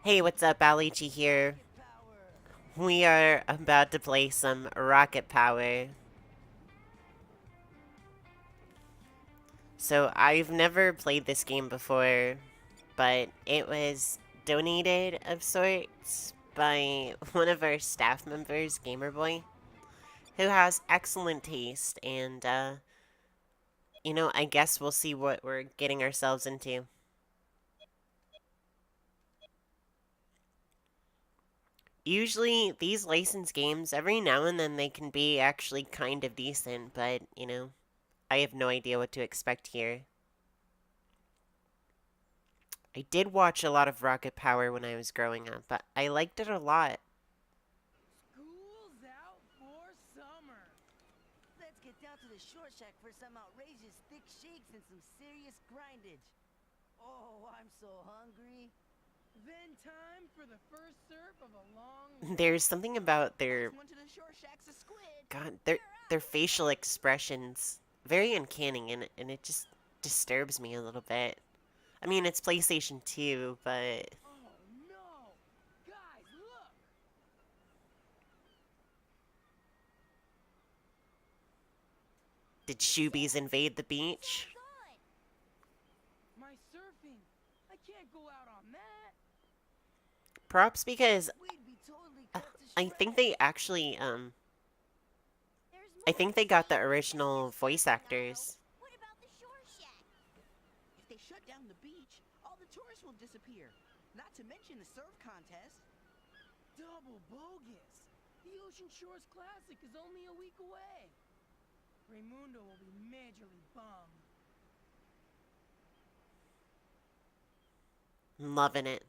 Hey, what's up? Alichi here. We are about to play some Rocket Power. So, I've never played this game before, but it was donated of sorts by one of our staff members, Gamerboy, who has excellent taste, and, I guess we'll see what we're getting ourselves into. Usually, these licensed games, every now and then they can be actually kind of decent, but, I have no idea what to expect here. I did watch a lot of Rocket Power when I was growing up, but I liked it a lot. School's out for summer. Let's get down to the short shack for some outrageous thick shakes and some serious grindage. Oh, I'm so hungry. Then time for the first serve of a long There's something about their Last one to the short shack's a squid. God, their facial expressions very uncanny, and it just disturbs me a little bit. I mean, it's PlayStation 2, but Oh no! Guys, look! did Shoobies invade the beach? My surfing! I can't go out on that! Props because We'd be totally uh, cut to I think they shreds. actually There's I more think to they got see the than original just voice surfing, Otto. actors. What about the shore shack? If they shut down the beach, all the tourists will disappear. Not to mention the surf contest. Double bogus! The Ocean Shores Classic is only a week away! Raymundo will be majorly bummed. I'm loving it.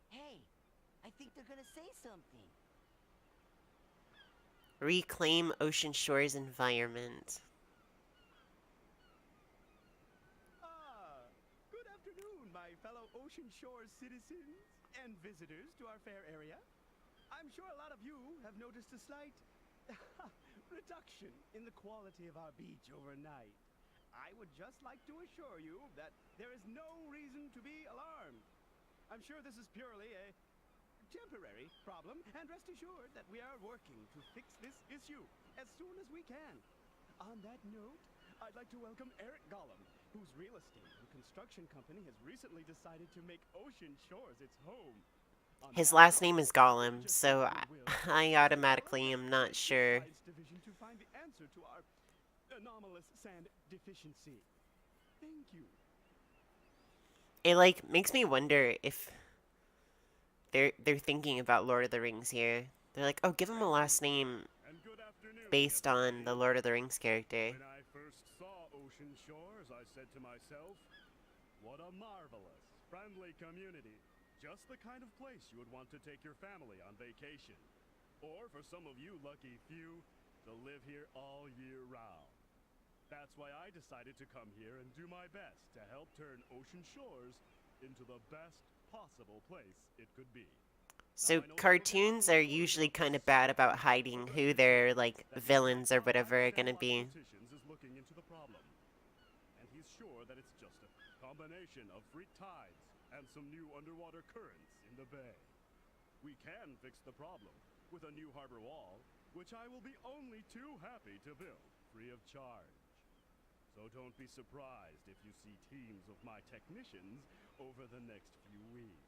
Hey, I think they're gonna say something. Reclaim Ocean Shores environment. Good afternoon, my fellow Ocean Shore citizens and visitors to our fair area. I'm sure a lot of you have noticed a slight reduction in the quality of our beach overnight. I would just like to assure you that there is no reason to be alarmed. I'm sure this is purely a temporary problem, and rest assured that we are working to fix this issue as soon as we can. On that note, I'd like to welcome Eric Gollum, whose real estate and construction company has recently decided to make Ocean Shores its home. On His that last note, name is we're Gollum, just so hoping we'll I automatically am not the sure. Science Division to find the answer to our anomalous sand deficiency. Thank you. It like makes me wonder if they're thinking about Lord of the Rings here. They're like, oh, give him a last name And good afternoon, based on the everybody. Lord of the Rings character. When I first saw Ocean Shores, I said to myself, what a marvelous, friendly community. Just the kind of place you would want to take your family on vacation. Or for some of you lucky few, to live here all year round. That's why I decided to come here and do my best to help turn Ocean Shores into the best possible place it could be. So cartoons are usually kind of bad about hiding who their like villains or whatever are gonna be. Is looking into the problem, and he's sure that it's just a combination of freak tides and some new underwater currents in the bay. We can fix the problem with a new harbor wall, which I will be only too happy to build free of charge. So don't be surprised if you see teams of my technicians over the next few weeks.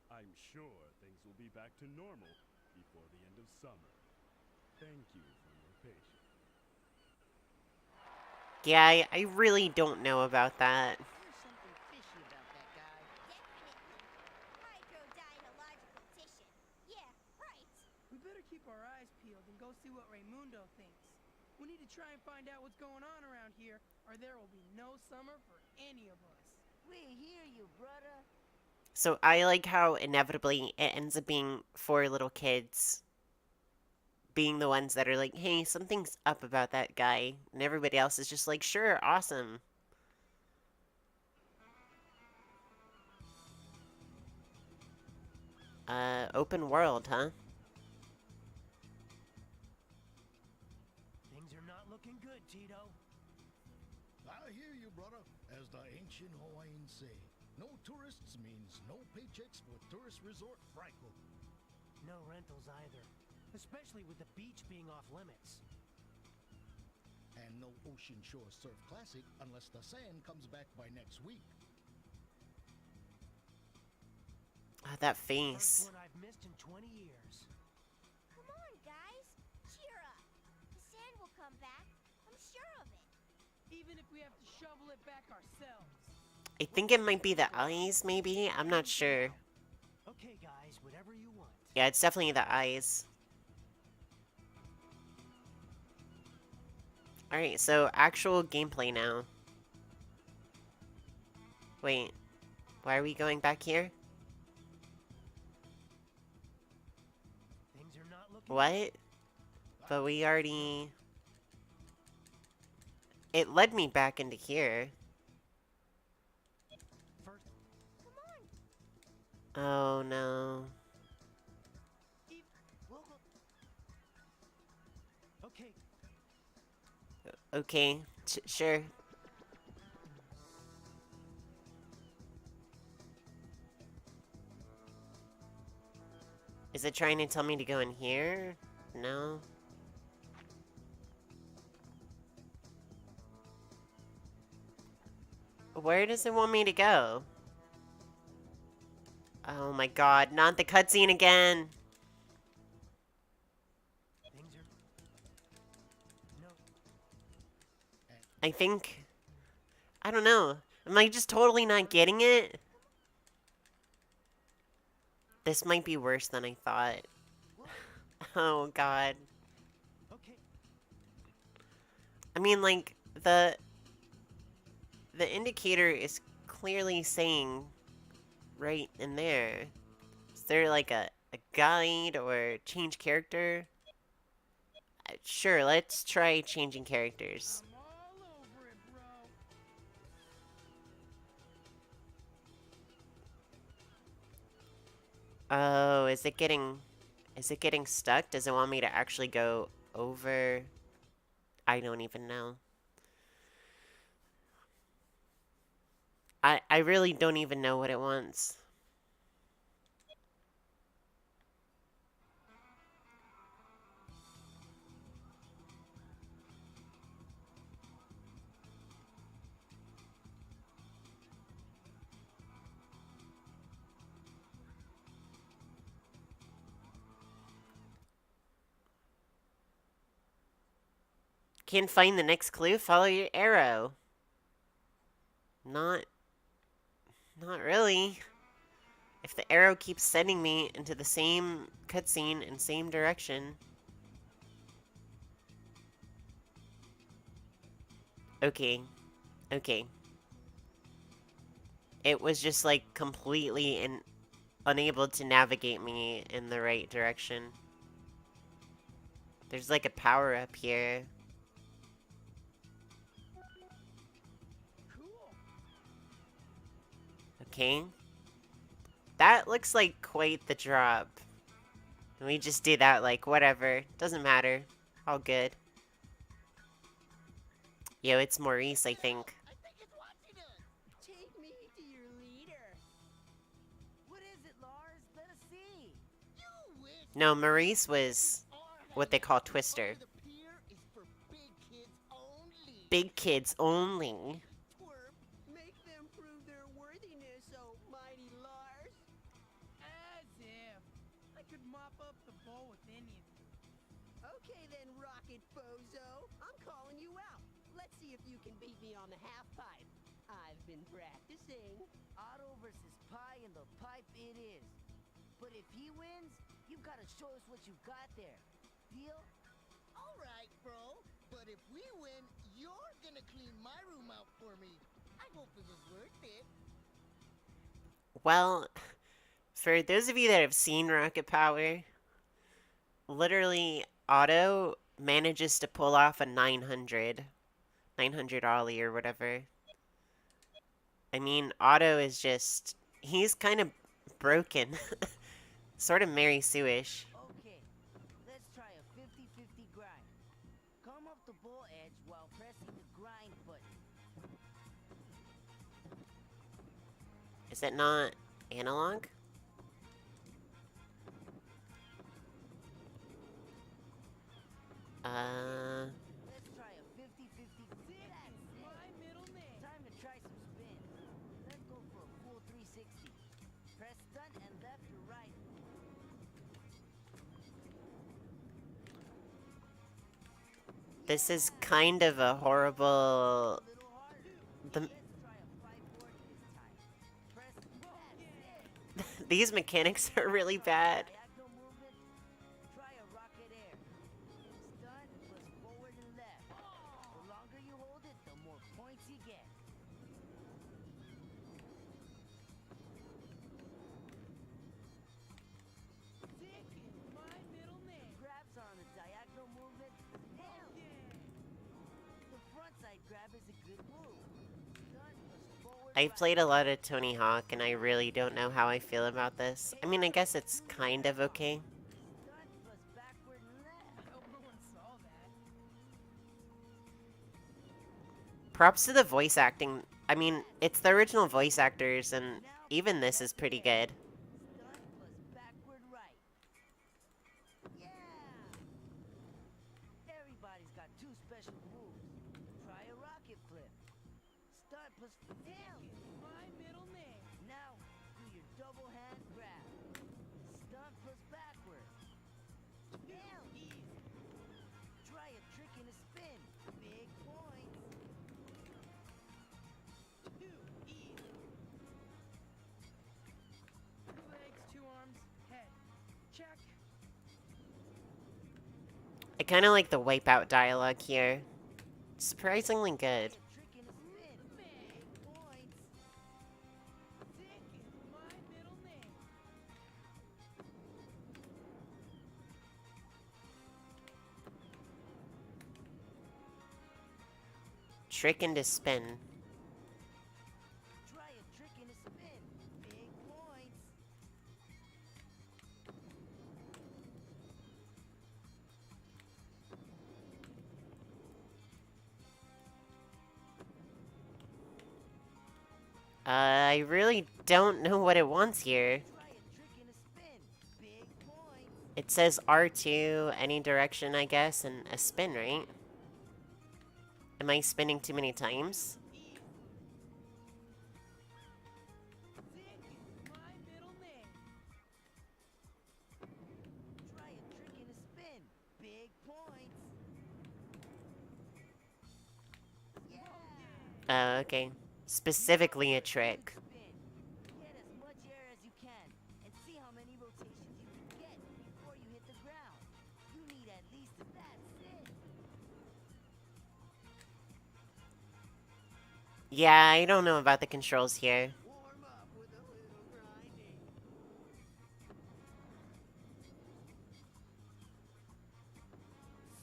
I'm sure things will be back to normal before the end of summer. Thank you for your patience. Yeah, I really don't know about that. There's something fishy about that guy. Definitely. Hydrodynalogical tissue. Yeah, right. We better keep our eyes peeled and go see what Raymundo thinks. We need to try and find out what's going on around here, or there will be no summer for any of us. We hear you, brother. So I like how inevitably it ends up being four little kids being the ones that are like, hey, something's up about that guy. And everybody else is just like, sure, awesome. Open world, huh? Things are not looking good, Tito. I hear you, brother. As the ancient Hawaiians say, no tourists means no paychecks for tourist resort Franco. No rentals either. Especially with the beach being off limits. And no Ocean Shore Surf Classic unless the sand comes back by next week. Ah, that First face. one I've missed in 20 years. Come on, guys. Cheer up. The sand will come back. I'm sure of it. Even if we have to shovel it back ourselves. I think it might be the eyes, maybe? I'm not sure. Okay, guys, whatever you want. Yeah, it's definitely the eyes. Alright, so actual gameplay now. Wait, why are we going back here? Things are not looking What? But we already... It led me back into here. first. Come on. Oh no. Okay, Okay, sure. Is it trying to tell me to go in here? No. Where does it want me to go? Oh my god, not the cutscene again! things are. No, I think... I don't know. Am I just totally not getting it? This might be worse than I thought. Oh god. okay. I mean, like, the indicator is clearly saying right in there. Is there like a guide or change character? Sure, let's try changing characters. I'm all over it, bro. Oh, is it getting stuck? Does it want me to actually go over? I don't even know. I really don't even know what it wants. Can't find the next clue? Follow your arrow. Not really. If the arrow keeps sending me into the same cutscene and same direction. Okay. Okay. It was just like completely unable to navigate me in the right direction. There's like a power up here. Cool. Okay. That looks like quite the drop. We just do that like whatever. Doesn't matter. All good. Yo, it's Maurice, I think. I think it's watching us. Take me to your leader. What is it, Lars? Let us see. You wish. No, Maurice was what they call Twister. The pier is for big kids only. Big kids only. Twerp, make them prove their worthiness, oh mighty Lars. As if. I could mop up the bowl with any of you. Okay then, Rocket Bozo. I'm calling you out. Let's see if you can beat me on the half pipe. I've been practicing. Otto versus Pie in the pipe it is. But if he wins, you've got to show us what you've got there. Deal? All right, bro. But if we win, you're gonna clean my room out for me. I hope it was worth it. Well, for those of you that have seen Rocket Power, literally Otto manages to pull off a 900 ollie or whatever. I mean, Otto is just, he's kind of broken. Sort of Mary Sue-ish. Okay, let's try a 50-50 grind. Come up the bull edge while pressing the grind button. Is it not analog? Let's try a 50-50. That's my middle name. Time to try some spins. Let's go for a full 360. Press stunt and left or right. This is kind of a horrible... A little harder. The, Let's try a 540 this time. Press that's it. these mechanics are really bad. Diagonal movement. Try a rocket air. Stunt plus forward and left. The longer you hold it, the more points you get. Dick is my middle name. Grabs are on the diagonal movement. Nailed it. The front side grab is a good move. Stunt plus forward. I've played a lot of Tony Hawk, and I really don't know how I feel about this. I mean, I guess it's kind of okay. Stunt plus backward and left. I hope no one saw that. Props to the voice acting. I mean, it's the original voice actors, and even this is pretty good. Stunt plus backward right. Yeah. Everybody's got two special moves. Try a rocket flip. Stunt plus damn. My middle name. Now do your double hand grab. Stunt plus backward. Damn. Easy. Try a trick and a spin. Big points. Too easy. 2 legs, 2 arms, head. Check. I kind of like the Wipeout dialogue here. Surprisingly good. A trick and a spin. Big points. Dick is my middle name. Trick and a spin. Try a trick and a spin. Big points. I really don't know what it wants here. Try a trick and a spin. Big points. It says R2, any direction, I guess, and a spin, right? Am I spinning too many times? Dick is my middle name. Try a trick and a spin. Big points. Yeah. Okay. Specifically a trick. Spin. Get as much air as you can and see how many rotations you can get before you hit the ground. You need at least that's it. Yeah, I don't know about the controls here. Warm up with a little grinding.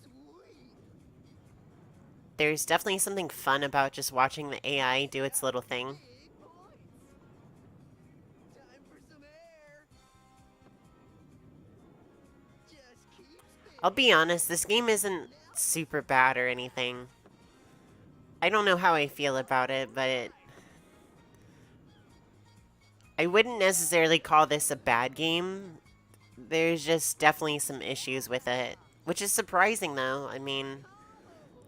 Sweet. There's definitely something fun about just watching the AI do its little thing. Big points. Time for some air. Just keep spinning. I'll be honest, this game isn't super bad or anything. I don't know how I feel about it, but I wouldn't necessarily call this a bad game. There's just definitely some issues with it, which is surprising though. I mean,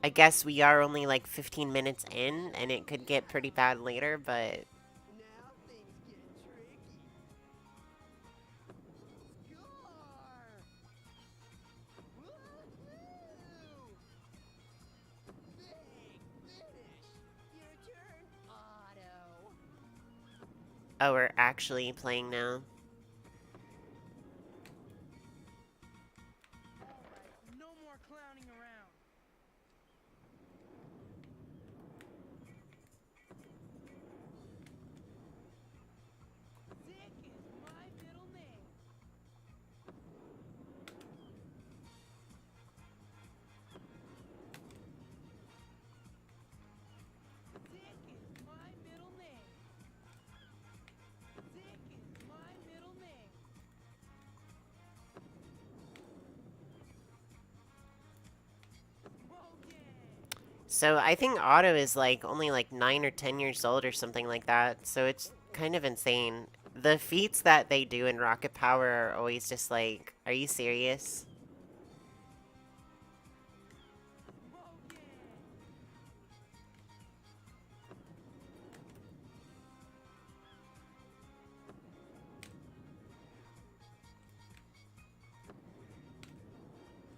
I guess we are only like 15 minutes in, and it could get pretty bad later, but Now things get tricky. Score! Woohoo! Big finish! Your turn, Otto. oh, we're actually playing now. Alright, no more clowning around. Dick is my middle name. Dick is my middle name. Dick is my middle name. So I think Otto is like only like 9 or 10 years old or something like that. So it's kind of insane. The feats that they do in Rocket Power are always just like, are you serious?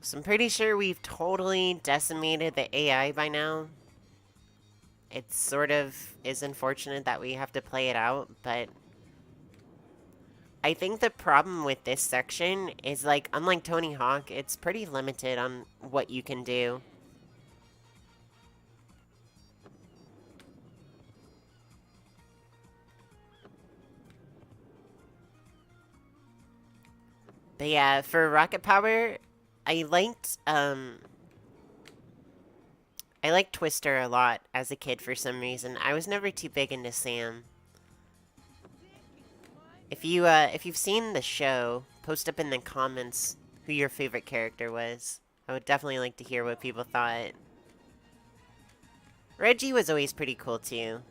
So I'm pretty sure we've totally decimated the AI by now. It sort of is unfortunate that we have to play it out, but I think the problem with this section is, like, unlike Tony Hawk, it's pretty limited on what you can do. But yeah, for Rocket Power, I liked Twister a lot as a kid for some reason. I was never too big into Sam. If you've seen the show, post up in the comments who your favorite character was. I would definitely like to hear what people thought. Reggie was always pretty cool too.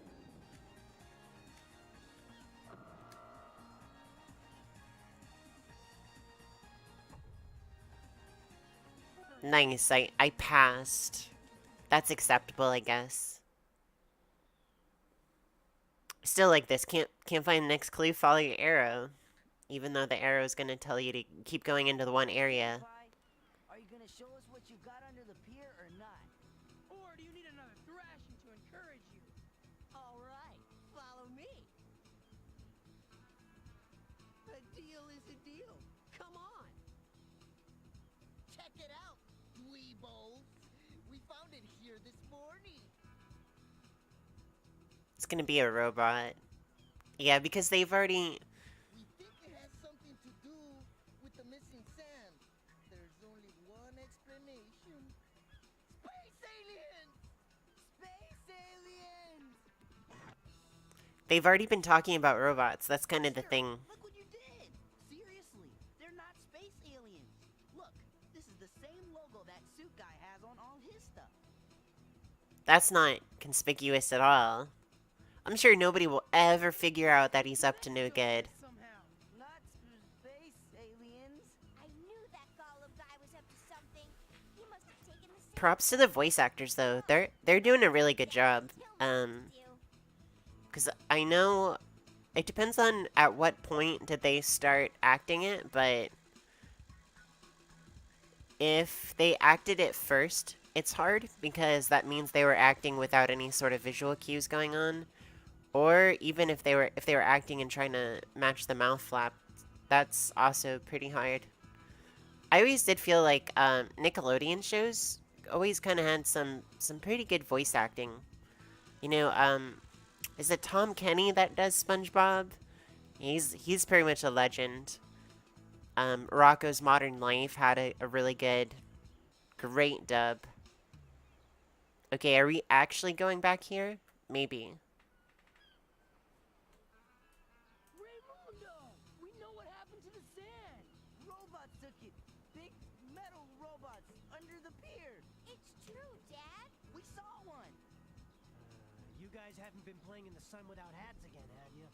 Nice, I passed. That's acceptable, I guess. Still like this, can't find the next clue, follow your arrow. Even though the arrow is gonna tell you to keep going into the one area. Are you gonna show us what you got under the pier or not? Or do you need another thrashing to encourage you? All right, follow me. A deal is a deal. Come on. Check it out, dweebos. We found it here this morning. It's gonna be a robot. Yeah, because they've already... We think it has something to do with the missing sand. There's only one explanation. Space aliens! Space aliens! They've already been talking about robots. That's kind of the thing. Look what you did! Seriously, they're not space aliens. Look, this is the same logo that suit guy has on all his stuff. That's not conspicuous at all. I'm sure nobody will ever figure out that he's up to no good. Somehow. Not space aliens. I knew that Gollum guy was up to something. He must have taken the same Props to the voice actors though. They're doing a really good job. Cuz I know it depends on at what point did they start acting it, but if they acted it first, it's hard because that means they were acting without any sort of visual cues going on. Or even if they were acting and trying to match the mouth flap, that's also pretty hard. I always did feel like Nickelodeon shows always kind of had some pretty good voice acting. You know, is it Tom Kenny that does SpongeBob? He's pretty much a legend. Rocco's Modern Life had a really good, great dub. Okay, are we actually going back here? Maybe. Raymundo! We know what happened to the sand! Robots took it. Big metal robots under the pier. It's true, Dad. We saw one. You guys haven't been playing in the sun without hats again, have you?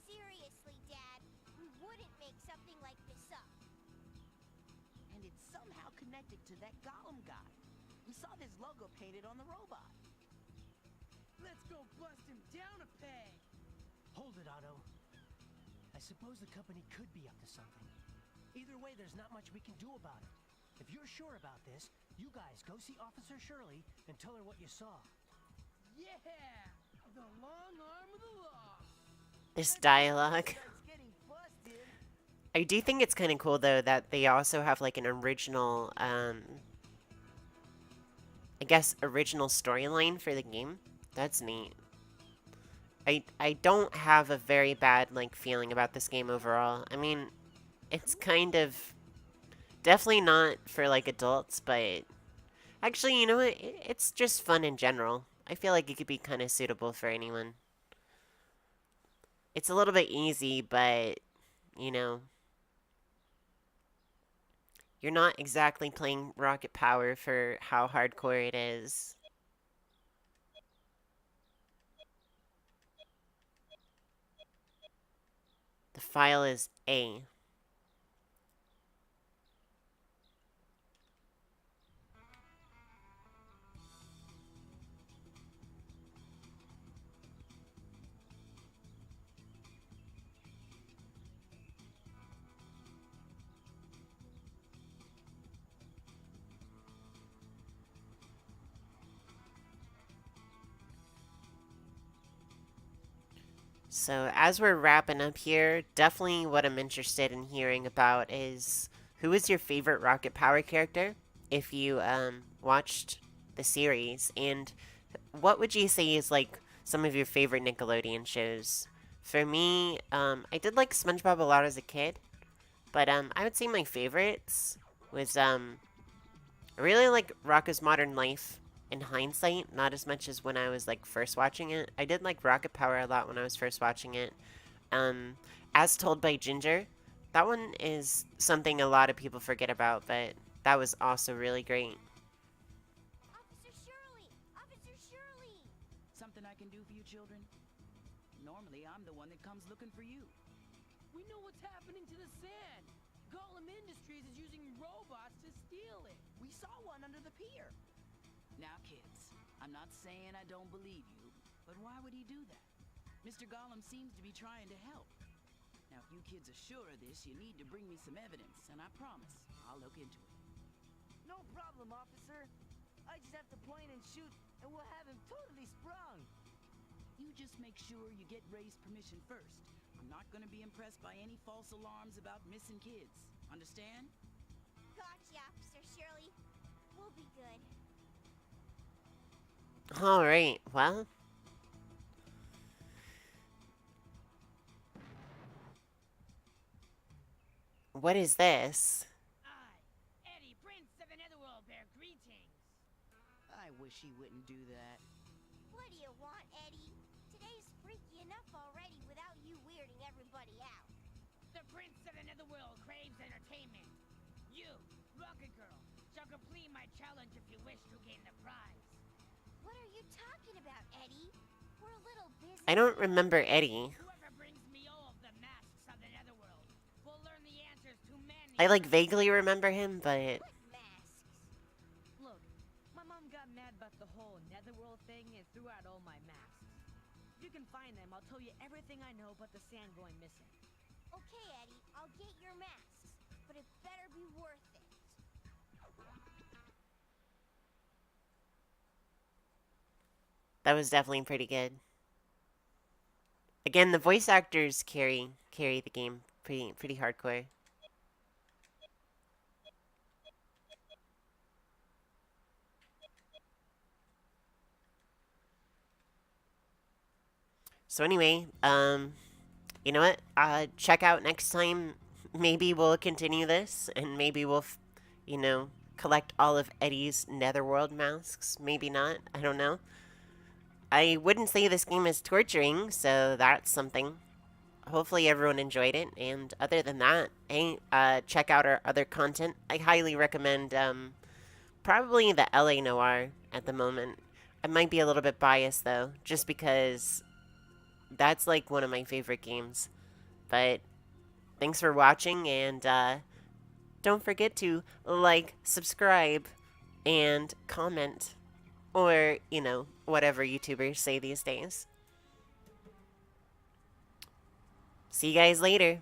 Seriously, Dad. We wouldn't make something like this up. And it's somehow connected to that Gollum guy. We saw this logo painted on the robot. Let's go bust him down a peg! Hold it, Otto. I suppose the company could be up to something. Either way, there's not much we can do about it. If you're sure about this, you guys go see Officer Shirley and tell her what you saw. Yeah! The long arm of the law! This dialogue. Starts getting busted. I do think it's kind of cool though that they also have like an original, I guess original storyline for the game. That's neat. I don't have a very bad like feeling about this game overall. I mean, it's kind of definitely not for like adults, but actually, you know what? It's just fun in general. I feel like it could be kind of suitable for anyone. It's a little bit easy, but you know, you're not exactly playing Rocket Power for how hardcore it is. file is A. So as we're wrapping up here, definitely what I'm interested in hearing about is who is your favorite Rocket Power character if you watched the series, and what would you say is like some of your favorite Nickelodeon shows? For me, I did like SpongeBob a lot as a kid, but I would say my favorites was I really like Rocko's Modern Life in hindsight, not as much as when I was like first watching it. I did like Rocket Power a lot when I was first watching it. Um, as Told by Ginger, that one is something a lot of people forget about, but that was also really great. Officer Shirley! Officer Shirley! Something I can do for you children? Normally, I'm the one that comes looking for you. We know what's happening to the sand. Gollum Industries is using robots to steal it. We saw one under the pier. Now, kids, I'm not saying I don't believe you, but why would he do that? Mr. Gollum seems to be trying to help. Now, if you kids are sure of this, you need to bring me some evidence, and I promise I'll look into it. No problem, officer. I just have to point and shoot, and we'll have him totally sprung. You just make sure you get Ray's permission first. I'm not going to be impressed by any false alarms about missing kids. Understand? Gotcha, Officer Shirley. We'll be good. Alright, well. What is this? I, Eddie, Prince of the Netherworld, bear greetings. I wish he wouldn't do that. What do you want, Eddie? Today's freaky enough already without you weirding everybody out. The Prince of the Netherworld craves entertainment. You, Rocket Girl, shall complete my challenge if you wish to gain the prize. What are you talking about, Eddie? We're a little busy. I don't remember Eddie. Whoever brings me all of the masks of the Netherworld will learn the answers to many. I like vaguely remember him, but What masks? Look, my mom got mad about the whole Netherworld thing and threw out all my masks. If you can find them, I'll tell you everything I know about the sand going missing. Okay, Eddie, I'll get your masks, but it better be worth it. that was definitely pretty good. Again, the voice actors carry the game pretty hardcore. So anyway, you know what? Check out next time. Maybe we'll continue this, and maybe we'll, collect all of Eddie's Netherworld masks. Maybe not. I don't know. I wouldn't say this game is torturing, so that's something. Hopefully everyone enjoyed it, and other than that, hey, check out our other content. I highly recommend, probably the LA Noir at the moment. I might be a little bit biased, though, just because that's, like, one of my favorite games. But thanks for watching, and don't forget to like, subscribe, and comment. Or, whatever YouTubers say these days. See you guys later.